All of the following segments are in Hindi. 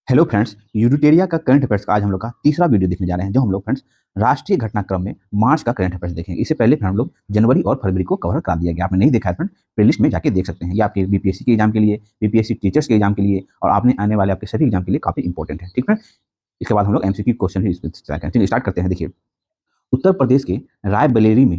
हेलो फ्रेंड्स, यूडिटेरिया का करंट अफेयर्स का आज हम लोग का तीसरा वीडियो देखने जा रहे हैं। जो हम लोग फ्रेंड्स राष्ट्रीय घटनाक्रम में मार्च का करंट अफेयर्स देखेंगे। इससे पहले फिर हम लोग जनवरी और फरवरी को कवर करा दिया गया। आपने नहीं देखा है फ्रेंड, प्लेलिस्ट में जाके देख सकते हैं। ये आपके बीपीएससी के एग्जाम के लिए, बीपीएससी टीचर्स के एग्जाम के लिए और आपने आने वाले आपके सभी एग्जाम के लिए काफी इंपॉर्टेंट है। ठीक है, इसके बाद हम लोग एमसीक्यू क्वेश्चन भी स्टार्ट करते हैं। देखिए, उत्तर प्रदेश के रायबरेली में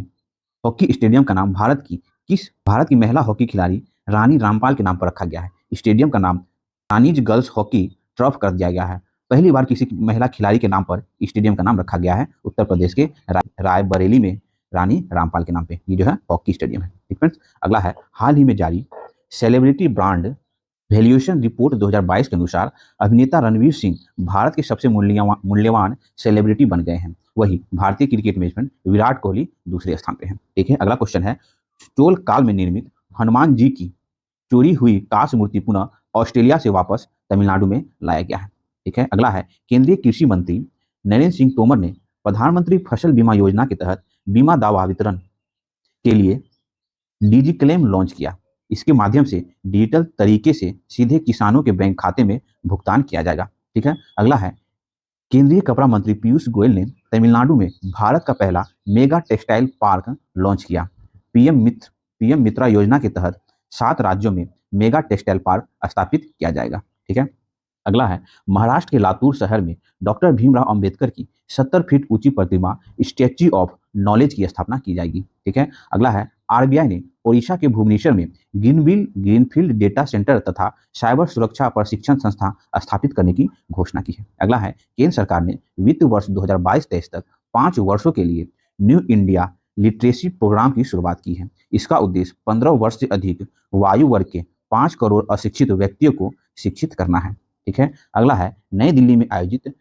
हॉकी स्टेडियम का नाम भारत की महिला हॉकी खिलाड़ी रानी रामपाल के नाम पर रखा गया है। स्टेडियम का नाम रानीज गर्ल्स हॉकी ट्रफ कर दिया गया है। पहली बार किसी महिला खिलाड़ी के नाम पर स्टेडियम का नाम रखा गया है उत्तर प्रदेश के रायबरेली में रानी रामपाल के नाम पे। ये जो है हॉकी स्टेडियम है। ठीक फ्रेंड्स, अगला है हाल ही में जारी सेलिब्रिटी ब्रांड वैल्यूएशन रिपोर्ट 2022 के अनुसार अभिनेता रणवीर सिंह भारत के सबसे मूल्यवान सेलिब्रिटी बन गए हैं। वही भारतीय क्रिकेट मैचमेन विराट कोहली दूसरे स्थान पे हैं। ठीक है, अगला क्वेश्चन है, चोल काल में निर्मित हनुमान जी की चोरी हुई कांस्य मूर्ति पुनः ऑस्ट्रेलिया से वापस तमिलनाडु में लाया गया है। ठीक है, अगला है, केंद्रीय कृषि मंत्री नरेंद्र सिंह तोमर ने प्रधानमंत्री फसल बीमा योजना के तहत बीमा दावा वितरण के लिए डीजी क्लेम लॉन्च किया। इसके माध्यम से डिजिटल तरीके से सीधे किसानों के बैंक खाते में भुगतान किया जाएगा। ठीक है, अगला है, केंद्रीय कपड़ा मंत्री पीयूष गोयल ने तमिलनाडु में भारत का पहला मेगा टेक्सटाइल पार्क लॉन्च किया। पीएम मित्रा योजना के तहत 7 राज्यों में मेगा टेक्सटाइल पार्क स्थापित किया जाएगा। ठीक है, अगला है, महाराष्ट्र के लातूर शहर में डॉक्टर भीमराव अंबेडकर की 70 फीट ऊंची प्रतिमा स्टैच्यू ऑफ नॉलेज की स्थापना की जाएगी। ठीक है, अगला है, आरबीआई ने ओडिशा के भुवनेश्वर में ग्रीनफील्ड डेटा सेंटर तथा साइबर सुरक्षा प्रशिक्षण संस्था स्थापित करने की घोषणा की है। अगला है, केंद्र सरकार ने वित्त वर्ष 2022-23 तक 5 वर्षों के लिए न्यू इंडिया लिटरेसी प्रोग्राम की शुरुआत की है। इसका उद्देश्य 15 वर्ष से अधिक वायु वर्ग के 5 करोड़ अशिक्षित व्यक्तियों को शिक्षित करना है। ठीक है, अगला है, नई दिल्ली में आयोजित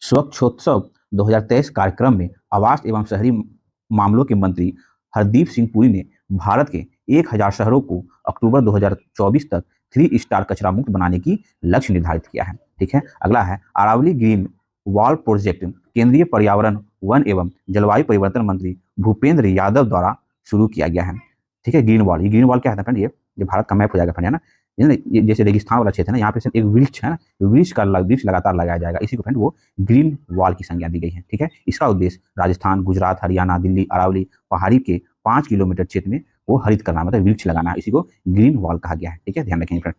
स्वच्छोत्सव 2023 कार्यक्रम में आवास एवं शहरी मामलों के मंत्री हरदीप सिंह पुरी ने भारत के 1000 शहरों को अक्टूबर 2024 तक 3 स्टार कचरा मुक्त बनाने की लक्ष्य निर्धारित किया है। ठीक है, अगला है, अरावली ग्रीन वॉल प्रोजेक्ट केंद्रीय पर्यावरण वन एवं जलवायु परिवर्तन मंत्री भूपेंद्र यादव द्वारा शुरू किया गया है। ठीक है, ग्रीन वॉल, ये ग्रीन वॉल क्या है फ्रेंड, ये भारत का मैप हो जाएगा फ्रेंड, है ना। ये जैसे रेगिस्तान वाला क्षेत्र है ना, यहाँ पे एक वृक्ष है ना, वृक्ष लगातार लगाया जाएगा, इसी को फ्रेंड वो ग्रीन वॉल की संज्ञा दी गई है। ठीक है, इसका उद्देश्य राजस्थान, गुजरात, हरियाणा, दिल्ली, अरावली पहाड़ी के 5 किलोमीटर क्षेत्र में वो हरित करना, मतलब वृक्ष लगाना है, इसी को ग्रीन वॉल कहा गया है। ठीक है, ध्यान रखेंगे फ्रेंड।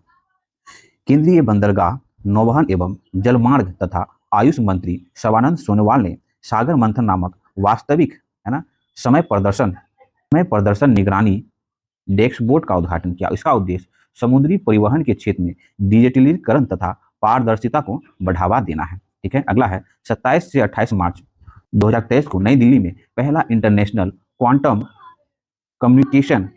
केंद्रीय बंदरगाह, नौवहन एवं जलमार्ग तथा आयुष मंत्री सर्बानंद सोनोवाल ने सागर मंथन नामक वास्तविक, है ना, समय प्रदर्शन निगरानी डैशबोर्ड का उद्घाटन किया। इसका उद्देश्य समुद्री परिवहन के क्षेत्र में डिजिटलीकरण तथा पारदर्शिता को बढ़ावा देना है। ठीक है, अगला है, 27 से 28 मार्च 2023 को नई दिल्ली में पहला इंटरनेशनल क्वांटम कम्युनिकेशन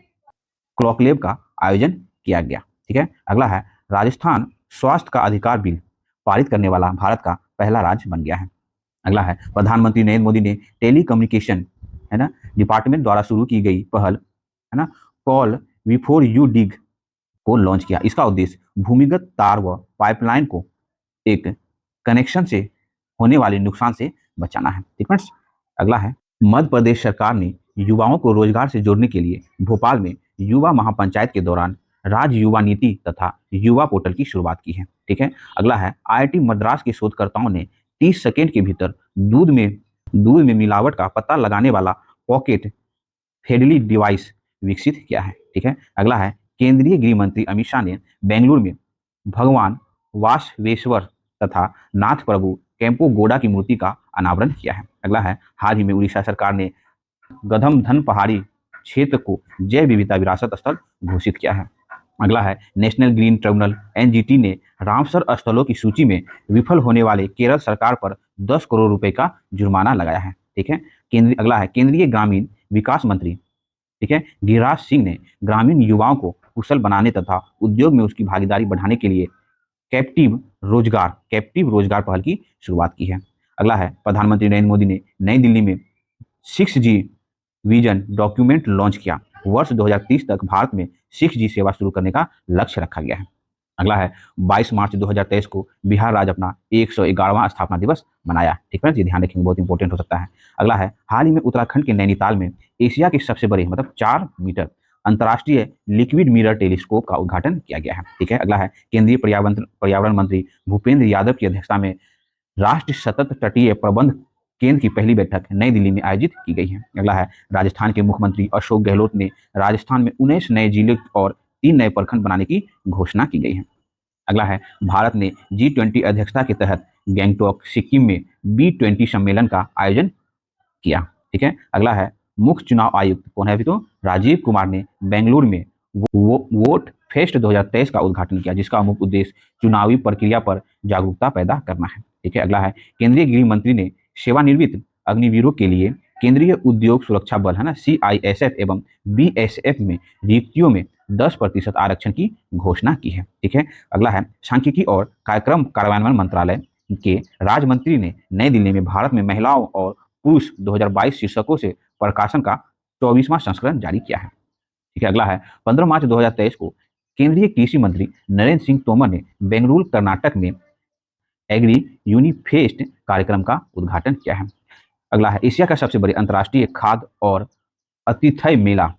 क्लॉकलेब का आयोजन किया गया। ठीक है, अगला है, राजस्थान स्वास्थ्य का अधिकार बिल पारित करने वाला भारत का पहला राज्य बन गया है। अगला है, प्रधानमंत्री नरेंद्र मोदी ने टेली कम्युनिकेशन, है ना, डिपार्टमेंट द्वारा शुरू की गई पहल, है ना, कॉल बिफोर यू डिग को लॉन्च किया। इसका उद्देश्य भूमिगत तार व पाइपलाइन को एक कनेक्शन से होने वाले नुकसान से बचाना है। ठीक है, अगला है, मध्य प्रदेश सरकार ने युवाओं को रोजगार से जोड़ने के लिए भोपाल में युवा महापंचायत के दौरान राज्य युवा नीति तथा युवा पोर्टल की शुरुआत की है। ठीक है, अगला है, आईआईटी मद्रास के शोधकर्ताओं ने 30 सेकेंड के भीतर दूध में मिलावट का पता लगाने वाला पॉकेट फ्रेंडली डिवाइस विकसित किया है। ठीक है, अगला है, केंद्रीय गृह मंत्री अमित शाह ने बेंगलुरु में भगवान वासवेश्वर तथा नाथ प्रभु केम्पो की मूर्ति का अनावरण किया है। अगला है, हाल ही में उड़ीसा सरकार ने गधमधन पहाड़ी क्षेत्र को जैव विविधता विरासत स्थल घोषित किया है। अगला है, नेशनल ग्रीन ट्रिब्यूनल एनजीटी ने रामसर स्थलों की सूची में विफल होने वाले केरल सरकार पर 10 करोड़ रुपए का जुर्माना लगाया है। ठीक है, अगला है, केंद्रीय ग्रामीण विकास मंत्री, ठीक है, गिरिराज सिंह ने ग्रामीण युवाओं को कुशल बनाने तथा उद्योग में उसकी भागीदारी बढ़ाने के लिए कैप्टिव रोजगार पहल की शुरुआत की है। अगला है, प्रधानमंत्री नरेंद्र मोदी ने नई दिल्ली में 6G विजन डॉक्यूमेंट लॉन्च किया। वर्ष 2030 तक भारत में 6G सेवा शुरू करने का लक्ष्य रखा गया है। अगला है, 22 मार्च 2023 को बिहार राज्य अपना 111वां स्थापना दिवस मनाया। ठीक है, ये ध्यान रखेंगे, बहुत इंपॉर्टेंट हो सकता है। अगला है, हाल ही में उत्तराखंड के नैनीताल में एशिया के सबसे बड़े, मतलब 4 मीटर अंतर्राष्ट्रीय लिक्विड मिरर टेलीस्कोप का उद्घाटन किया गया है। ठीक है, अगला है केंद्रीय पर्यावरण मंत्री भूपेंद्र यादव की अध्यक्षता में राष्ट्रीय सतत तटीय प्रबंध केंद्र की पहली बैठक नई दिल्ली में आयोजित की गई है। अगला है राजस्थान के मुख्यमंत्री अशोक गहलोत ने राजस्थान में 19 नए जिले और 3 नए प्रखंड बनाने की घोषणा की गई है। अगला है भारत ने G20 अध्यक्षता के तहत गैंगटॉक सिक्किम में B20 सम्मेलन का आयोजन किया। ठीक है, अगला है मुख्य चुनाव आयुक्त कौन है अभी तो राजीव कुमार ने बेंगलुरु में वोट फेस्ट 2023 का उद्घाटन किया, जिसका मुख्य उद्देश्य चुनावी प्रक्रिया पर जागरूकता पैदा करना है। ठीक है, अगला है केंद्रीय गृह मंत्री ने सेवानिवृत्त अग्निवीरों के लिए केंद्रीय उद्योग सुरक्षा बल है ना CISF एवं BSF में रिक्तियों में 10% आरक्षण की घोषणा की है। ठीक है, अगला है सांख्यिकी और कार्यक्रम कार्यान्वयन मंत्रालय के राज्य मंत्री ने नई दिल्ली में भारत में महिलाओं और पुरुष 2022 शीर्षकों से प्रकाशन का 24वां संस्करण जारी किया है। ठीक है, अगला है 15 मार्च 2023 को केंद्रीय कृषि मंत्री नरेंद्र सिंह तोमर ने बेंगलुरु कर्नाटक में एग्री यूनिफेस्ट कार्यक्रम का उद्घाटन किया है। अगला है एशिया का सबसे बड़े अंतर्राष्ट्रीय खाद्य और आतिथ्य मेला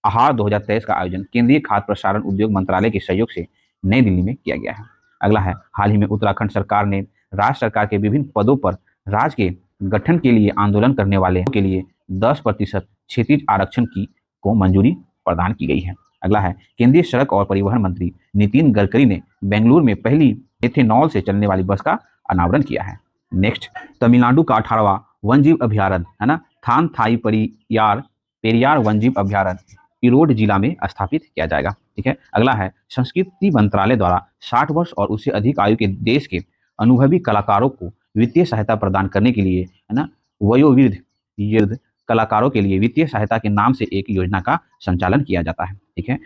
आहार 2023 का आयोजन केंद्रीय खाद्य प्रसारण उद्योग मंत्रालय के सहयोग से नई दिल्ली में किया गया है। अगला है हाल ही में उत्तराखंड सरकार ने राज्य सरकार के विभिन्न पदों पर राज्य के गठन के लिए आंदोलन करने वाले के लिए 10% क्षैतिज आरक्षण की को मंजूरी प्रदान की गई है। अगला है केंद्रीय सड़क और परिवहन मंत्री नितिन गडकरी ने बेंगलुरु में पहली एथेनॉल से चलने वाली बस का अनावरण किया है। नेक्स्ट, तमिलनाडु का 18वां वन्यजीव अभ्यारण्य है ना थानथाई पेरियार वन्यजीव अभ्यारण्य इरोड जिला में स्थापित किया जाएगा। ठीक है, अगला है संस्कृति मंत्रालय द्वारा 60 वर्ष और उससे अधिक आयु के देश के अनुभवी कलाकारों को वित्तीय सहायता प्रदान करने के लिए है ना वयोवृद्ध कलाकारों के लिए वित्तीय सहायता के नाम से एक योजना का संचालन किया जाता है। ठीक है,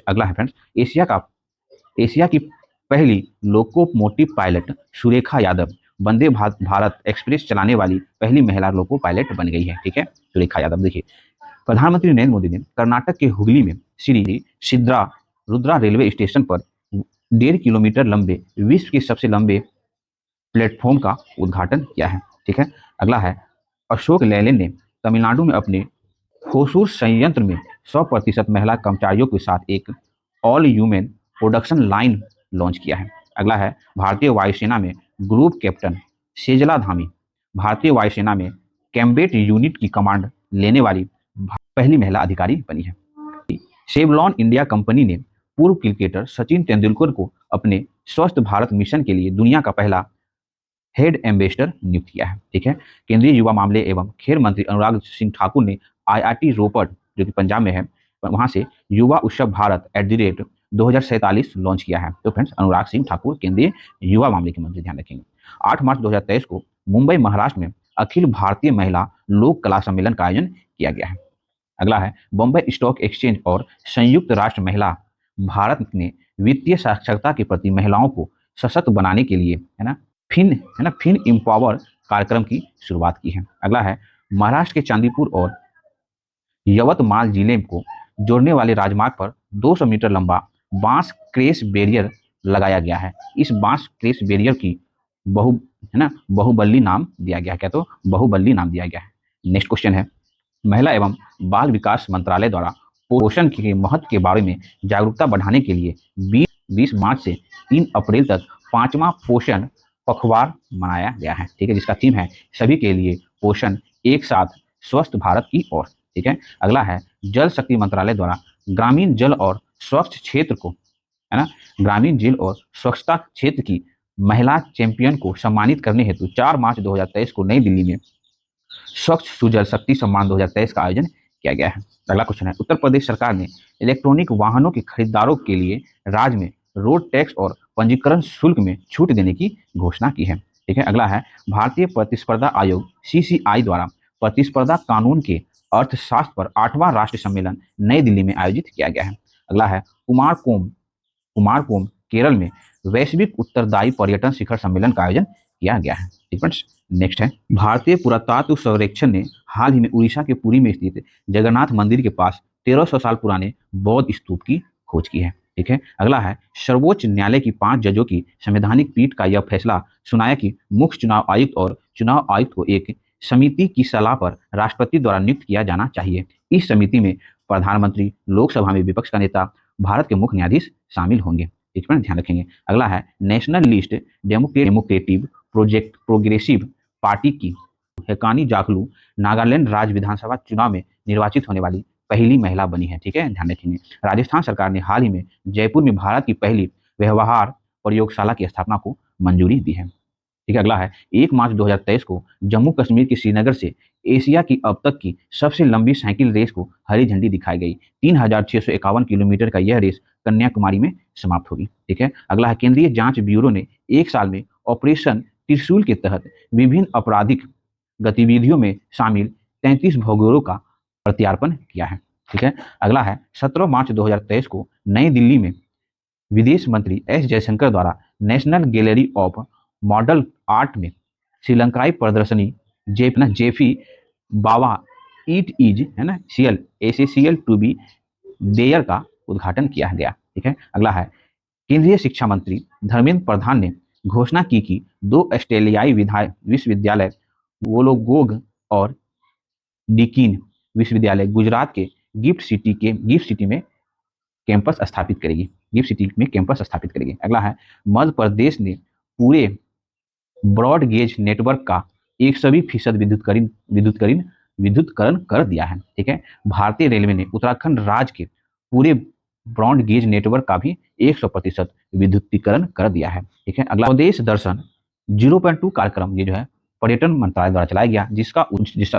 अगला है फ्रेंड्स एशिया की पहली locomotive pilot Surekha Yadav Vande Bharat express चलाने वाली पहली महिला लोको पायलट बन गई है। ठीक है, सुरेखा यादव। देखिए, प्रधानमंत्री नरेंद्र मोदी ने कर्नाटक के हुगली में श्री सिद्रा रुद्रा रेलवे स्टेशन पर 1.5 किलोमीटर लंबे विश्व के सबसे लंबे प्लेटफॉर्म का उद्घाटन किया है। ठीक है, अगला है अशोक लेलैंड ने तमिलनाडु में अपने होसूर संयंत्र में 100% महिला कर्मचारियों के साथ एक all human production line launch किया है। अगला है भारतीय वायुसेना में ग्रुप कैप्टन सेजला धामी भारतीय वायुसेना में कैम्बेट यूनिट की कमांड लेने वाली पहली महिला अधिकारी बनी है। शेवलॉन इंडिया कंपनी ने पूर्व क्रिकेटर सचिन तेंदुलकर को अपने स्वस्थ भारत मिशन के लिए दुनिया का पहला हेड एम्बेसडर नियुक्त किया है। ठीक है, केंद्रीय युवा मामले एवं खेल मंत्री अनुराग सिंह ठाकुर ने IIT रोपड़ जो कि पंजाब में है वहां से युवा उत्सव भारत @2047 लॉन्च किया है। तो फ्रेंड्स अनुराग सिंह ठाकुर केंद्रीय युवा मामले के मंत्री, ध्यान रखेंगे। 8 मार्च 2023 को मुंबई महाराष्ट्र में अखिल भारतीय महिला लोक कला सम्मेलन का आयोजन किया गया है। अगला है बॉम्बे स्टॉक एक्सचेंज और संयुक्त राष्ट्र महिला भारत ने वित्तीय साक्षरता के प्रति महिलाओं को सशक्त बनाने के लिए फिन एम्पावर कार्यक्रम की शुरुआत की है। अगला है महाराष्ट्र के चांदीपुर और यवतमाल जिले को जोड़ने वाले राजमार्ग पर 200 मीटर लंबा बांस क्रेस बैरियर लगाया गया है। इस बांस क्रेस बैरियर की बाहुबली नाम दिया गया है। क्या तो बाहुबली नाम दिया गया है। नेक्स्ट क्वेश्चन है महिला एवं बाल विकास मंत्रालय द्वारा पोषण के महत्व के बारे में जागरूकता बढ़ाने के लिए 20 मार्च से 3 अप्रैल तक 5वां पोषण पखवाड़ा मनाया गया है। ठीक है, जिसका थीम है सभी के लिए पोषण एक साथ स्वस्थ भारत की ओर। ठीक है, अगला है जल शक्ति मंत्रालय द्वारा ग्रामीण जल और स्वच्छ क्षेत्र को ग्रामीण जल और स्वच्छता क्षेत्र की महिला चैंपियन को सम्मानित करने हेतु 4 मार्च 2023 को नई दिल्ली में स्वच्छ सुजल शक्ति सम्मान 2023 का आयोजन किया गया है। अगला क्वेश्चन है उत्तर प्रदेश सरकार ने इलेक्ट्रॉनिक वाहनों के खरीदारों के लिए राज्य में रोड टैक्स और पंजीकरण शुल्क में छूट देने की घोषणा की है। ठीक है, अगला है भारतीय प्रतिस्पर्धा आयोग CCI द्वारा प्रतिस्पर्धा कानून के अर्थशास्त्र पर 8वां राष्ट्रीय सम्मेलन नई दिल्ली में आयोजित किया गया है। अगला है कुमारकोम केरल में वैश्विक उत्तरदायी पर्यटन शिखर सम्मेलन का आयोजन किया गया है। नेक्स्ट है भारतीय पुरातत्व सर्वेक्षण ने हाल ही में उड़ीसा के पुरी में स्थित जगन्नाथ मंदिर के पास 1300 साल पुराने बौद्ध स्तूप की खोज की है। ठीक है, अगला है सर्वोच्च न्यायालय की 5 जजों की संवैधानिक पीठ का यह फैसला सुनाया कि मुख्य चुनाव आयुक्त और चुनाव आयुक्त को एक समिति की सलाह पर राष्ट्रपति द्वारा नियुक्त किया जाना चाहिए। इस समिति में प्रधानमंत्री, लोकसभा में विपक्ष का नेता, भारत के मुख्य न्यायाधीश शामिल होंगे। इस पर ध्यान रखेंगे। अगला है national list democratic progressive party की हेकानी जाखलू नागालैंड राज्य विधानसभा चुनाव में निर्वाचित होने वाली पहली महिला बनी है। ठीक है, ध्यान रखेंगे। राजस्थान सरकार ने हाल ही में जयपुर में भारत की पहली व्यवहार प्रयोगशाला की स्थापना को मंजूरी दी है। ठीक है, अगला है 1 मार्च 2023 को जम्मू कश्मीर के श्रीनगर से एशिया की अब तक की सबसे लंबी साइकिल रेस को हरी झंडी दिखाई गई। 3651 किलोमीटर का यह रेस कन्याकुमारी में समाप्त होगी। ठीक है, अगला है केंद्रीय जांच ब्यूरो ने एक साल में ऑपरेशन त्रिशूल के तहत विभिन्न आपराधिक गतिविधियों में शामिल 33 भगोड़ों का प्रत्यार्पण किया है। ठीक है, अगला है 17 मार्च 2023 को नई दिल्ली में विदेश मंत्री एस जयशंकर द्वारा national gallery of model art में श्रीलंकाई प्रदर्शनी जेफी बावा इट इज है ना सीएल एसेसियल टू बी देयर का उद्घाटन किया गया। ठीक है, अगला है केंद्रीय शिक्षा मंत्री धर्मेंद्र प्रधान ने घोषणा की कि 2 ऑस्ट्रेलियाई विश्वविद्यालय वोलोगोग और डीकिन विश्वविद्यालय गुजरात के गिफ्ट सिटी में कैंपस स्थापित करेगी। गिफ्ट सिटी में कैंपस स्थापित करेगी। अगला है मध्य प्रदेश ने पूरे ब्रॉड गेज नेटवर्क का 120% विद्युतीकरण कर दिया है। ठीक है, भारतीय रेलवे ने उत्तराखंड राज्य के पूरे ब्रॉड गेज नेटवर्क का भी 100% विद्युतीकरण कर दिया है। ठीक है, अगला स्वदेश दर्शन 0.2 कार्यक्रम ये जो है पर्यटन मंत्रालय द्वारा चलाया गया, जिसका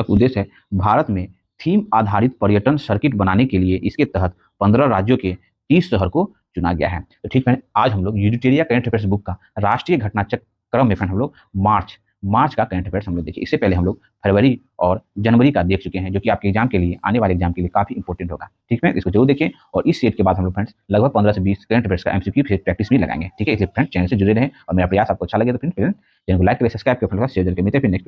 उद्देश्य है भारत में थीम आधारित पर्यटन सर्किट बनाने के लिए। इसके तहत 15 राज्यों के 30 शहर को चुना गया है। तो ठीक है, आज हम लोग यूडिटेरिया करंट अफेयर्स बुक का राष्ट्रीय घटनाचक्र क्रम में फ्रेंड हम लोग मार्च का करंट अफेयर्स हम लोग देखिए। इससे पहले हम लोग फरवरी और जनवरी का देख चुके हैं, जो कि आपके एग्जाम के लिए आने वाले एग्जाम के लिए काफी इंपॉर्टेंट होगा। ठीक है, इसको जरूर देखें। और इस सेट के बाद हम लोग फ्रेंड्स लगभग 15 से 20 करंट अफेयर्स का एमसीक्यू से प्रैक्टिस भी लगाएंगे। ठीक है, इसलिए फ्रेंड्स चैनल से जुड़े रहें और मेरा प्रयास आपको अच्छा लगे तो फ्रेंड्स चैनल को लाइक करें, सब्सक्राइब करें, शेयर करके मिलते हैं फिर नेक्स्ट